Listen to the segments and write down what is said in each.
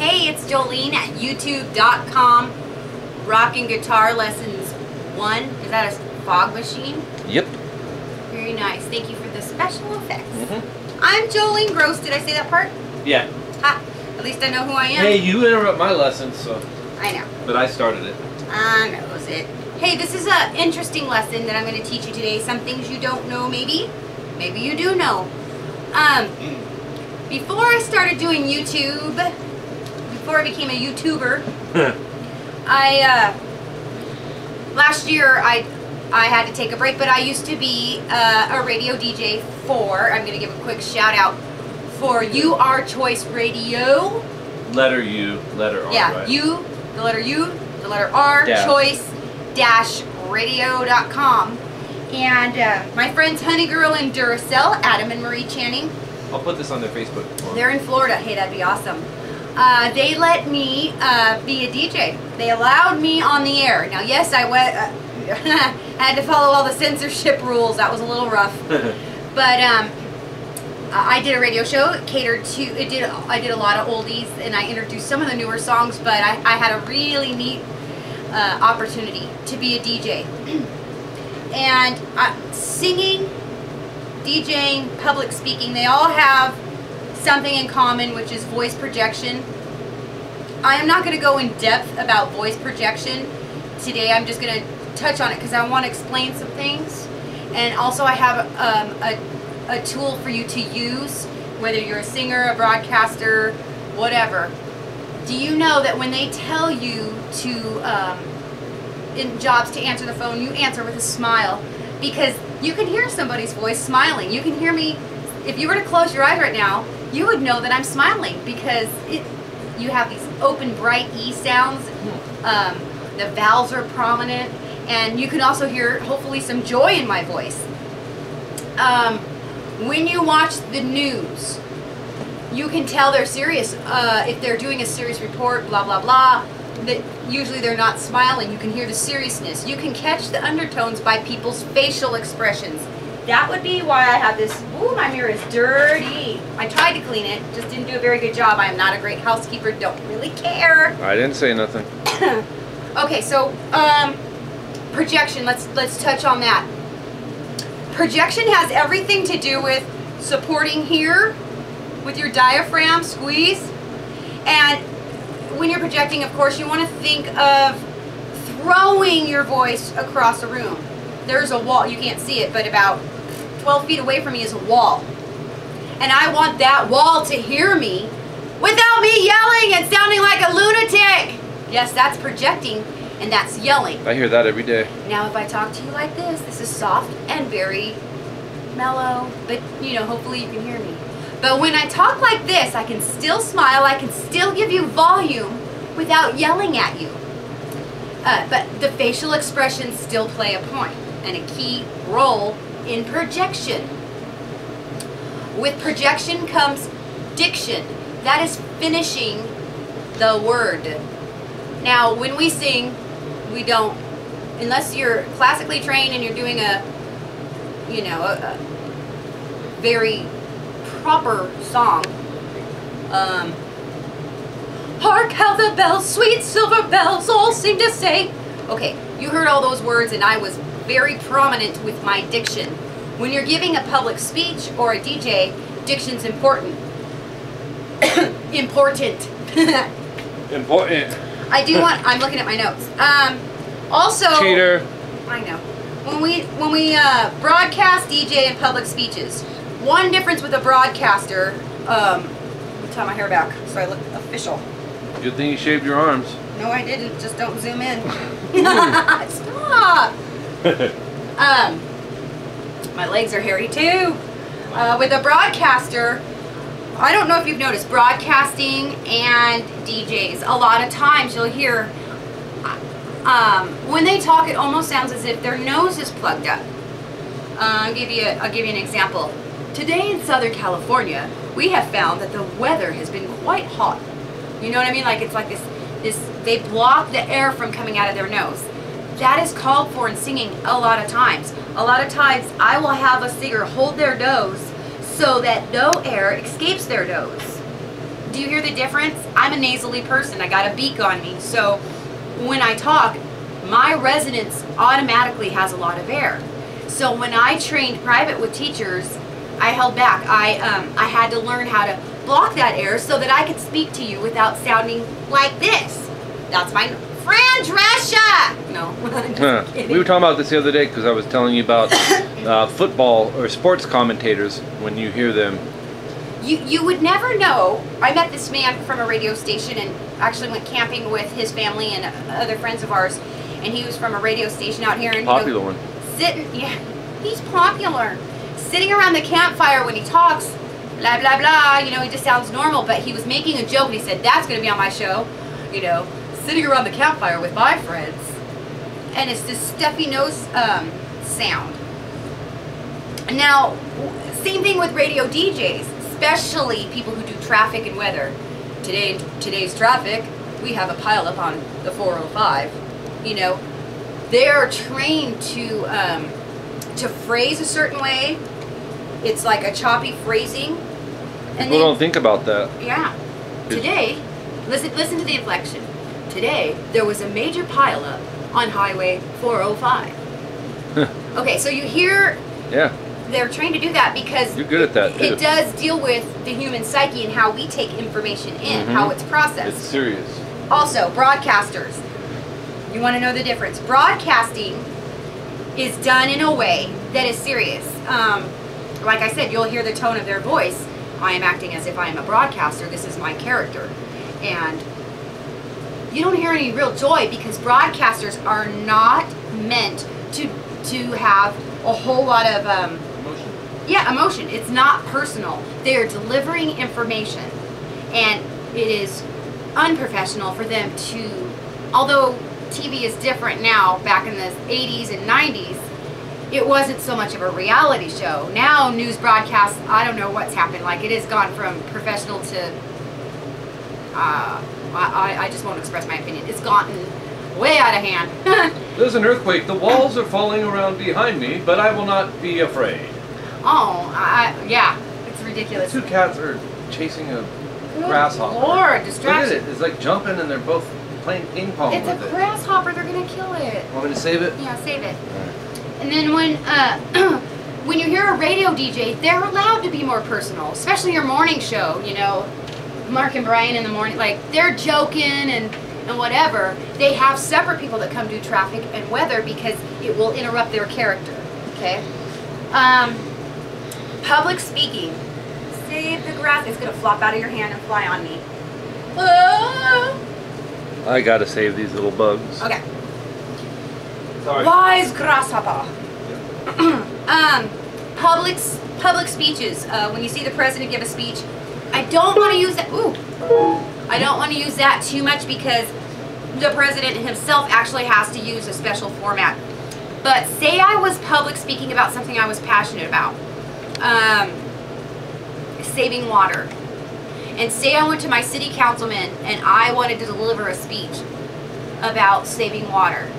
Hey, it's Joleen at youtube.com. Rocking Guitar Lessons 1. Is that a fog machine? Yep. Very nice. Thank you for the special effects. I'm Joleen Gross. Did I say that part? Yeah. Ha! At least I know who I am. Hey, you interrupt my lessons, so. I know. But I started it. I knows it. Hey, this is an interesting lesson that I'm going to teach you today. Some things you don't know, maybe. Maybe you do know. Before I started doing YouTube, before I became a YouTuber, last year I had to take a break, but I used to be a radio DJ for, I'm going to give a quick shout out for You Are Choice Radio. Letter U, letter R, yeah, right? U, the letter U, the letter R, choice-radio.com. And my friends Honey Girl and Duracell, Adam and Marie Channing. I'll put this on their Facebook. They're in Florida. Hey, that'd be awesome. They let me be a DJ. They allowed me on the air. Now, yes, I went. had to follow all the censorship rules. That was a little rough. But I did a radio show. It catered to. I did a lot of oldies, and I introduced some of the newer songs. But I had a really neat opportunity to be a DJ. And singing, DJing, public speaking, they all have something in common, which is voice projection. I am not going to go in depth about voice projection today. I'm just going to touch on it because I want to explain some things. And also I have a tool for you to use, whether you're a singer, a broadcaster, whatever. Do you know that when they tell you to, in jobs to answer the phone, you answer with a smile? Because you can hear somebody's voice smiling. You can hear me. If you were to close your eyes right now, you would know that I'm smiling because you have these open, bright E sounds. The vowels are prominent, and you can also hear, hopefully, some joy in my voice. When you watch the news, you can tell they're serious. If they're doing a serious report, blah, blah, blah, that usually they're not smiling. You can hear the seriousness. You can catch the undertones by people's facial expressions. That would be why I have this. Ooh, my mirror is dirty. I tried to clean it, just didn't do a very good job. I am not a great housekeeper, don't really care. I didn't say nothing. Okay, so projection, let's touch on that. Projection has everything to do with supporting here with your diaphragm, squeeze. And when you're projecting, of course, you want to think of throwing your voice across a room. There's a wall, you can't see it, but about 12 feet away from me is a wall. And I want that wall to hear me without me yelling and sounding like a lunatic. Yes, that's projecting, and that's yelling. I hear that every day. Now, if I talk to you like this is soft and very mellow, but, you know, hopefully you can hear me. But when I talk like this, I can still smile, I can still give you volume without yelling at you. But the facial expressions still play a point and a key role in projection. With projection comes diction. That is finishing the word. Now, when we sing, we don't, unless you're classically trained and you're doing a, you know, a very proper song. Hark how the bells, sweet silver bells, all seem to say. Okay, you heard all those words, and I was very prominent with my diction. When you're giving a public speech or a DJ, diction's important. Important. Important. I do want, I'm looking at my notes. Also, Cheater. I know. When we broadcast, DJ, and public speeches, one difference with a broadcaster, let me tie my hair back so I look official. Good thing you shaved your arms. No, I didn't. Just don't zoom in. Stop. My legs are hairy too. With a broadcaster, I don't know if you've noticed, broadcasting and DJs, a lot of times you'll hear, when they talk, it almost sounds as if their nose is plugged up. I'll give you an example. Today in Southern California, we have found that the weather has been quite hot. You know what I mean? Like it's like this, they block the air from coming out of their nose. That is called for in singing a lot of times. A lot of times I will have a singer hold their nose so that no air escapes their nose. Do you hear the difference? I'm a nasally person. I got a beak on me. So when I talk, my resonance automatically has a lot of air. So when I trained private with teachers, I held back. I had to learn how to block that air so that I could speak to you without sounding like this. That's my Fran Drescher! No, I'm just kidding. We were talking about this the other day because I was telling you about football or sports commentators when you hear them. You would never know. I met this man from a radio station and actually went camping with his family and other friends of ours, and he was from a radio station out here. And popular one. Yeah, he's popular. Sitting around the campfire when he talks, blah blah blah. You know, he just sounds normal. But he was making a joke and he said, "That's going to be on my show." You know, sitting around the campfire with my friends, and it's this stuffy nose sound. Now, same thing with radio DJs. Especially people who do traffic and weather. Today's traffic, we have a pileup on the 405. You know, they are trained to phrase a certain way. It's like a choppy phrasing. People don't think about that. Yeah. Today, listen to the inflection. Today, there was a major pileup on Highway 405. Okay, so you hear. Yeah. They're trained to do that because you're good at that too. It does deal with the human psyche and how we take information in, how it's processed. It's serious. Also, broadcasters. You want to know the difference. Broadcasting is done in a way that is serious. Like I said, you'll hear the tone of their voice. I am acting as if I am a broadcaster. This is my character. And you don't hear any real joy because broadcasters are not meant to have a whole lot of emotion. Yeah, emotion. It's not personal. They are delivering information, and it is unprofessional for them to, although TV is different now, back in the 80s and 90s, it wasn't so much of a reality show. Now news broadcasts, I don't know what's happened. Like, it has gone from professional to, I just won't express my opinion. It's gotten way out of hand. There's an earthquake. The walls are falling around behind me, but I will not be afraid. Oh, yeah, it's ridiculous. The two cats are chasing a grasshopper. Lord, distraction. Look at it. It's like jumping and they're both playing ping pong with it. It's a grasshopper. They're going to kill it. Want me to save it? Yeah, save it. And then when you hear a radio DJ, they're allowed to be more personal, especially your morning show, you know, Mark and Brian in the morning, like, they're joking and whatever. They have separate people that come do traffic and weather because it will interrupt their character, okay? Public speaking. Save the grass. It's going to flop out of your hand and fly on me. I gotta save these little bugs. Okay. Sorry. Wise grasshopper. Public speeches. When you see the president give a speech, I don't want to use that. Ooh. I don't want to use that too much because the president himself actually has to use a special format. But say I was public speaking about something I was passionate about. Saving water. And say I went to my city councilman and I wanted to deliver a speech about saving water.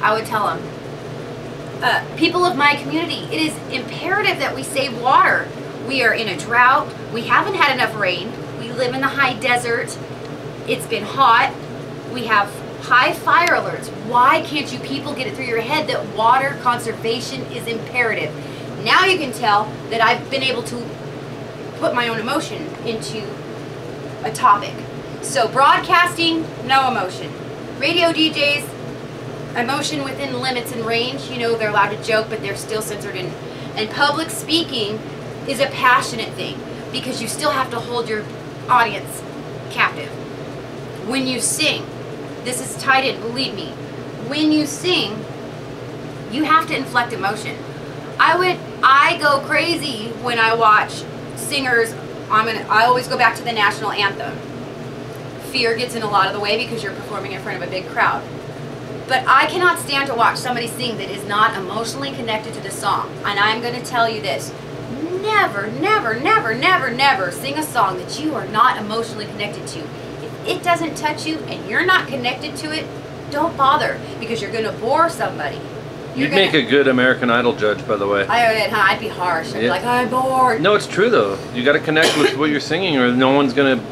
I would tell them, people of my community, it is imperative that we save water. We are in a drought. We haven't had enough rain. We live in the high desert. It's been hot. We have high fire alerts. Why can't you people get it through your head that water conservation is imperative? Now you can tell that I've been able to put my own emotion into a topic. So broadcasting, no emotion. Radio DJs, emotion within limits and range. You know, they're allowed to joke, but they're still censored. And public speaking is a passionate thing because you still have to hold your audience captive. When you sing, this is tied in, believe me. When you sing, you have to inflect emotion. I go crazy when I watch singers. I always go back to the national anthem. Fear gets in a lot of the way because you're performing in front of a big crowd. But I cannot stand to watch somebody sing that is not emotionally connected to the song. And I'm going to tell you this. Never, never, never, never, never sing a song that you are not emotionally connected to. If it doesn't touch you and you're not connected to it, don't bother because you're going to bore somebody. You'd make a good American Idol judge, by the way. I'd be harsh. I'd be like, I'm bored. No, it's true, though. You got to connect with what you're singing or no one's going to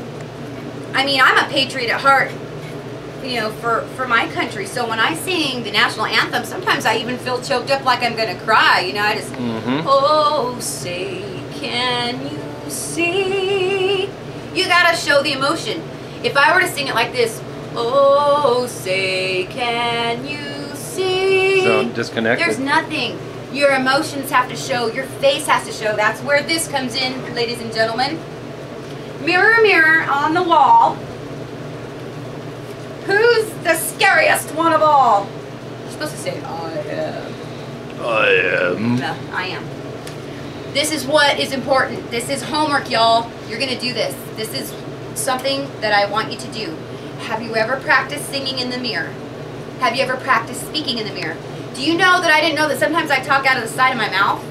I mean, I'm a patriot at heart, you know, for my country. So when I sing the national anthem, sometimes I even feel choked up like I'm going to cry. You know, I just, oh, say, can you see? You got to show the emotion. If I were to sing it like this, oh, say, can you see? So disconnected. There's nothing. Your emotions have to show. Your face has to show. That's where this comes in, ladies and gentlemen. Mirror, mirror on the wall. Who's the scariest one of all? You're supposed to say, I am. I am. No, I am. This is what is important. This is homework, y'all. You're going to do this. This is something that I want you to do. Have you ever practiced singing in the mirror? Have you ever practiced speaking in the mirror? Do you know that I didn't know that sometimes I talk out of the side of my mouth?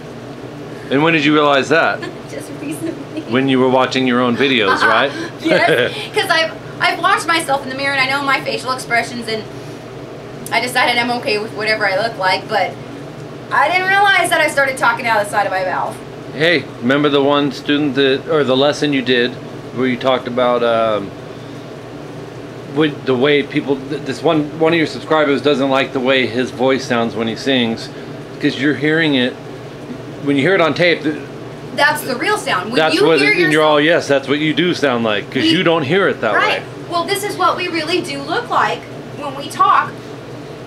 And when did you realize that? Just recently. When you were watching your own videos, right? Yes, because I've watched myself in the mirror and I know my facial expressions, and I decided I'm okay with whatever I look like, but I didn't realize that I started talking out of the side of my mouth. Hey, remember the one student that, or the lesson you did where you talked about with the way people, this one of your subscribers doesn't like the way his voice sounds when he sings, because you're hearing it, when you hear it on tape, that's the real sound. When that's you what hear and you're all, yes, that's what you do sound like, because you don't hear it that right. way. Well, this is what we really do look like when we talk.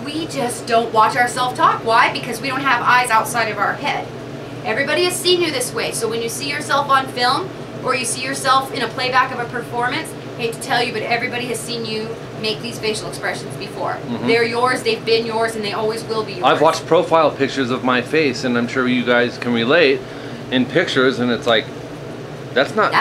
We just don't watch ourselves talk. Why? Because we don't have eyes outside of our head. Everybody has seen you this way. So when you see yourself on film or you see yourself in a playback of a performance, hate to tell you, but everybody has seen you make these facial expressions before. They're yours, they've been yours, and they always will be yours. I've watched profile pictures of my face, and I'm sure you guys can relate, in pictures, and it's like, that's not me.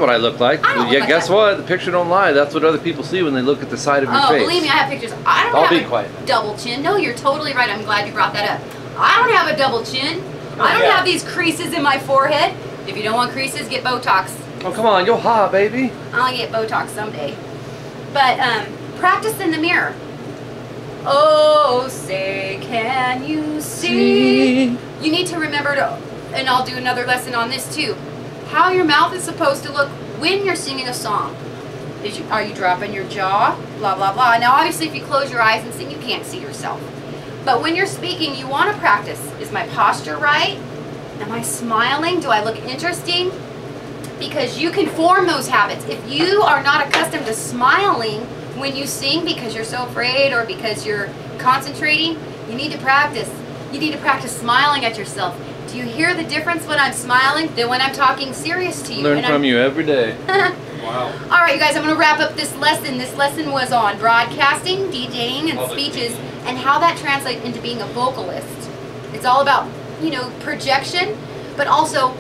what I look like. I don't look Yeah, like guess that. what? The picture don't lie. That's what other people see when they look at the side of your face. Oh, believe me, I have pictures. I don't I'll have be a quiet. double chin. No, you're totally right. I'm glad you brought that up. I don't have a double chin. I don't have these creases in my forehead. If you don't want creases, get Botox. Oh, come on. Yo, ha, baby. I'll get Botox someday. But practice in the mirror. Oh, say, can you see? You need to remember to, and I'll do another lesson on this too, how your mouth is supposed to look when you're singing a song. Are you dropping your jaw? Blah, blah, blah. Now, obviously, if you close your eyes and sing, you can't see yourself. But when you're speaking, you want to practice. Is my posture right? Am I smiling? Do I look interesting? Because you can form those habits. If you are not accustomed to smiling when you sing because you're so afraid or because you're concentrating, you need to practice. You need to practice smiling at yourself. Do you hear the difference when I'm smiling than when I'm talking serious to you? Learn from you every day. Wow. All right, you guys, I'm going to wrap up this lesson. This lesson was on broadcasting, DJing, and speeches, and how that translates into being a vocalist. It's all about, you know, projection, but also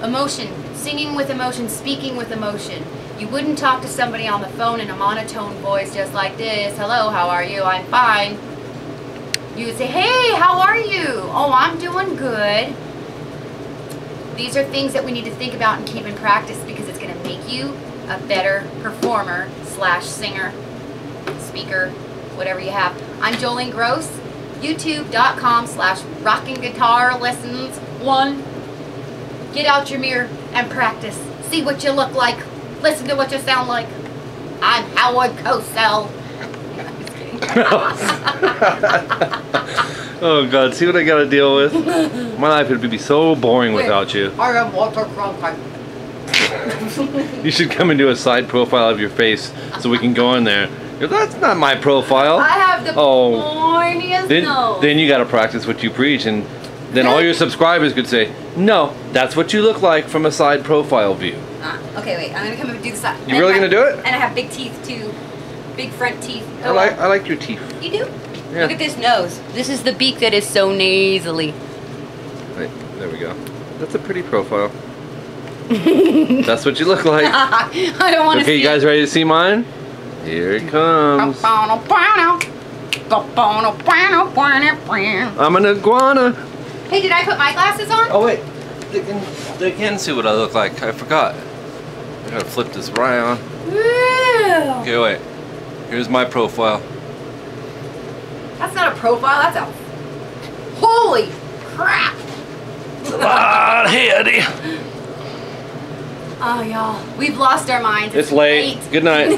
emotion, singing with emotion, speaking with emotion. You wouldn't talk to somebody on the phone in a monotone voice just like this. Hello, how are you? I'm fine. You would say, hey, how are you? Oh, I'm doing good. These are things that we need to think about and keep in practice because it's going to make you a better performer / singer, speaker, whatever you have. I'm Joleen Gross, youtube.com / rockinguitarlessons1. Get out your mirror and practice. See what you look like. Listen to what you sound like. I'm Howard Cosell. Oh God, see what I gotta deal with? My life would be so boring without you. I am Walter Cronkite. You should come and do a side profile of your face so we can go in there. That's not my profile. I have the pointiest nose. Then you gotta practice what you preach, and then all your subscribers could say, no, that's what you look like from a side profile view. Okay, wait, I'm gonna come and do the side. You really gonna do it? And I have big teeth too. Big front teeth. I like your teeth. You do? Yeah. Look at this nose. This is the beak that is so nasally. Right, there we go. That's a pretty profile. That's what you look like. I don't want to see. Okay, you guys ready to see mine? Here it comes. I'm an iguana. Hey, did I put my glasses on? Oh wait, they can see what I look like. I forgot. I gotta flip this right on. Ew. Okay, wait. Here's my profile. That's not a profile. That's a. Holy crap! Ah, hey, Eddie. Oh, y'all, we've lost our minds. It's late. Good night.